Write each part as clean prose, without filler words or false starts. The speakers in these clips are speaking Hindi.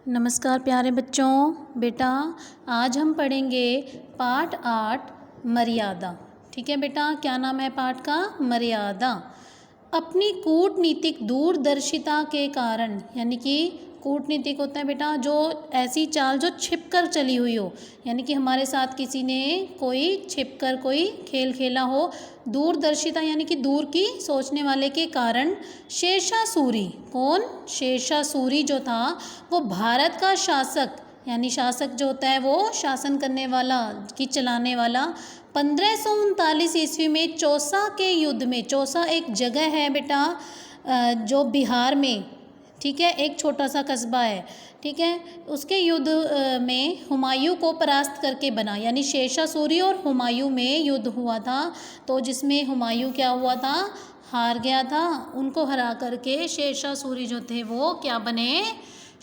नमस्कार प्यारे बच्चों। बेटा आज हम पढ़ेंगे पाठ 8 मर्यादा। ठीक है बेटा, क्या नाम है पाठ का? मर्यादा। अपनी कूटनीतिक दूरदर्शिता के कारण, यानी कि कूटनीतिक होता है बेटा जो ऐसी चाल जो छिप कर चली हुई हो, यानी कि हमारे साथ किसी ने कोई छिप कर कोई खेल खेला हो। दूरदर्शिता यानी कि दूर की सोचने वाले के कारण शेरशाह सूरी, कौन? शेरशाह सूरी जो था वो भारत का शासक, यानी शासक जो होता है वो शासन करने वाला कि चलाने वाला, 1539 ईस्वी में चौसा के युद्ध में, चौसा एक जगह है बेटा जो बिहार में, ठीक है, एक छोटा सा कस्बा है, ठीक है, उसके युद्ध में हुमायूं को परास्त करके बना, यानी शेरशाह सूरी और हुमायूं में युद्ध हुआ था। तो जिसमें हुमायूं क्या हुआ था? हार गया था। उनको हरा करके शेरशाह सूरी जो थे वो क्या बने?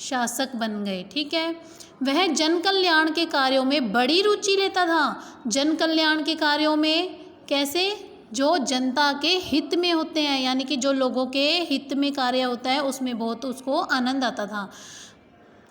शासक बन गए। ठीक है, वह जन कल्याण के कार्यों में बड़ी रुचि लेता था। जन कल्याण के कार्यों में कैसे? जो जनता के हित में होते हैं, यानी कि जो लोगों के हित में कार्य होता है उसमें बहुत उसको आनंद आता था।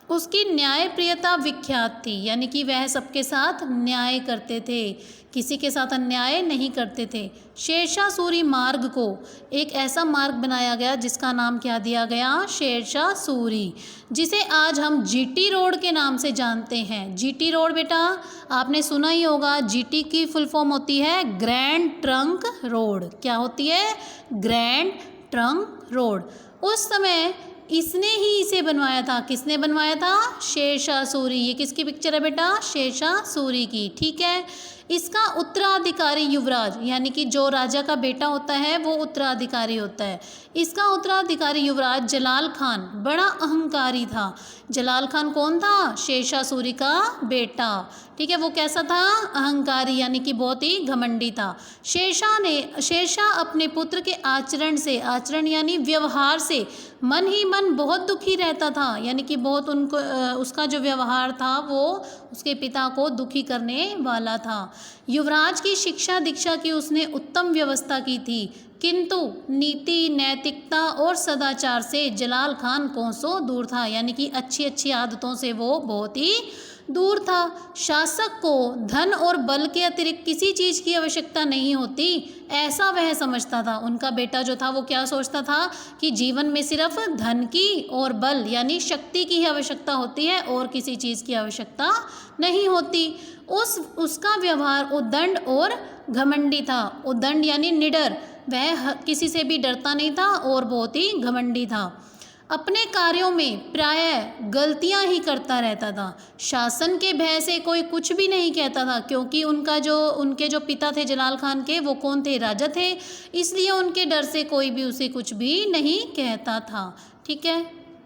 उसकी न्यायप्रियता विख्यात थी, यानी कि वह सबके साथ न्याय करते थे, किसी के साथ अन्याय नहीं करते थे। शेरशाह सूरी मार्ग को एक ऐसा मार्ग बनाया गया जिसका नाम क्या दिया गया? शेरशाह सूरी, जिसे आज हम जीटी रोड के नाम से जानते हैं। जीटी रोड बेटा आपने सुना ही होगा, जीटी की फुल फॉर्म होती है ग्रैंड ट्रंक रोड। क्या होती है? Grand trunk road. उस समय इसने ही इसे बनवाया था। किसने बनवाया था? शेरशाह सूरी। ये किसकी पिक्चर है बेटा? शेरशाह सूरी की। ठीक है, इसका उत्तराधिकारी युवराज, यानी कि जो राजा का बेटा होता है वो उत्तराधिकारी होता है। इसका उत्तराधिकारी युवराज जलाल खान बड़ा अहंकारी था। जलाल खान कौन था? शेरशाह सूरी का बेटा। ठीक है, वो कैसा था? अहंकारी, यानी कि बहुत ही घमंडी था। शेरशाह अपने पुत्र के आचरण से, आचरण यानी व्यवहार से मन ही मन बहुत दुखी रहता था, यानी कि बहुत उनको उसका जो व्यवहार था वो उसके पिता को दुखी करने वाला था। युवराज की शिक्षा दीक्षा की उसने उत्तम व्यवस्था की थी, किंतु नीति, नैतिकता और सदाचार से जलाल खान कोसों दूर था, यानी कि अच्छी अच्छी आदतों से वो बहुत ही दूर था। शासक को धन और बल के अतिरिक्त किसी चीज़ की आवश्यकता नहीं होती, ऐसा वह समझता था। उनका बेटा जो था वो क्या सोचता था कि जीवन में सिर्फ धन की और बल यानी शक्ति की ही आवश्यकता होती है और किसी चीज़ की आवश्यकता नहीं होती। उसका व्यवहार उद्दंड और घमंडी था। उद्दंड यानी निडर, वह किसी से भी डरता नहीं था और बहुत ही घमंडी था। अपने कार्यों में प्रायः गलतियां ही करता रहता था। शासन के भय से कोई कुछ भी नहीं कहता था, क्योंकि उनके जो पिता थे जलाल खान के, वो कौन थे? राजा थे, इसलिए उनके डर से कोई भी उसे कुछ भी नहीं कहता था। ठीक है।